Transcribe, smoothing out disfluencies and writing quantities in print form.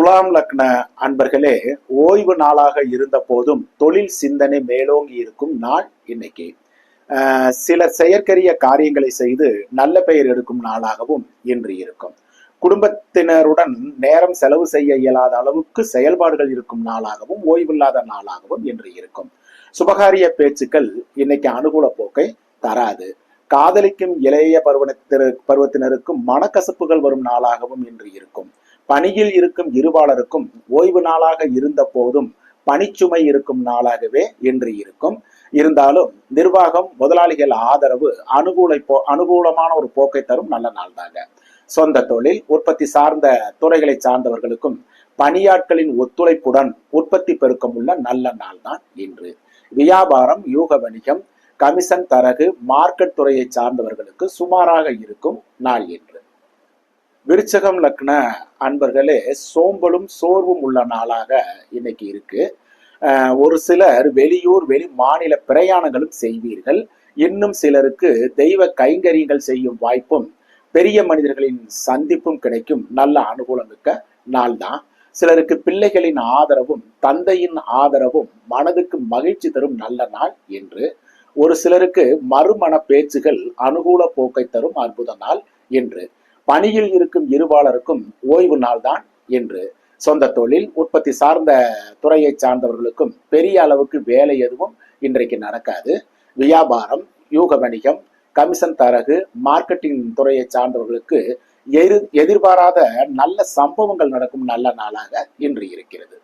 துலாம் லக்ன அன்பர்களே, ஓய்வு நாளாக இருந்த போதும் தொழில் சிந்தனை மேலோங்கி இருக்கும் நாள் இன்னைக்கு. சிலர் செயற்கரிய காரியங்களை செய்து நல்ல பெயர் எடுக்கும் நாளாகவும் இன்று இருக்கும். குடும்பத்தினருடன் நேரம் செலவு செய்ய இயலாத அளவுக்கு செயல்பாடுகள் இருக்கும் நாளாகவும் ஓய்வில்லாத நாளாகவும் இன்று இருக்கும். சுபகாரிய பேச்சுக்கள் இன்னைக்கு அனுகூல போக்கை தராது. காதலிக்கும் இளைய பருவத்தினருக்கும் மனக்கசப்புகள் வரும் நாளாகவும் இன்று இருக்கும். பணியில் இருக்கும் இருபாலருக்கும் ஓய்வு நாளாக இருந்த போதும் பணிச்சுமை இருக்கும் நாளாகவே இன்று இருக்கும். இருந்தாலும் நிர்வாகம், முதலாளிகள் ஆதரவு அனுகூலமான ஒரு போக்கை தரும் நல்ல நாள் தாங்க. சொந்த தொழில், உற்பத்தி சார்ந்த துறைகளை சார்ந்தவர்களுக்கும் பணியாட்களின் ஒத்துழைப்புடன் உற்பத்தி பெருக்கம் உள்ள நல்ல நாள் தான் இன்று. வியாபாரம், யூக வணிகம், கமிஷன், தரகு, மார்க்கெட் துறையை சார்ந்தவர்களுக்கு சுமாராக இருக்கும் நாள் இன்று. விருச்சகம் லக்ன அன்பர்களே, சோம்பலும் சோர்வும் உள்ள நாளாக இன்னைக்கு இருக்கு. ஒரு சிலர் வெளியூர், வெளி மாநில பிரயாணங்களும் செய்வீர்கள். இன்னும் சிலருக்கு தெய்வ கைங்கரியங்கள் செய்யும் வாய்ப்பும் பெரிய மனிதர்களின் சந்திப்பும் கிடைக்கும் நல்ல அனுகூலமிக்க நாள் தான். சிலருக்கு பிள்ளைகளின் ஆதரவும் தந்தையின் ஆதரவும் மனதுக்கு மகிழ்ச்சி தரும் நல்ல நாள் என்று. ஒரு சிலருக்கு மறுமண பேச்சுகள் அனுகூல போக்கை தரும் அற்புத நாள் என்று. பணியில் இருக்கும் இருபாலருக்கும் ஓய்வு நாள் தான் என்று. சொந்த தொழில், உற்பத்தி சார்ந்த துறையை சார்ந்தவர்களுக்கும் பெரிய அளவுக்கு வேலை எதுவும் இன்றைக்கு நடக்காது. வியாபாரம், யூக வணிகம், கமிஷன், தரகு, மார்க்கெட்டிங் துறையை சார்ந்தவர்களுக்கு எதிர்பாராத நல்ல சம்பவங்கள் நடக்கும் நல்ல நாளாக இன்று இருக்கிறது.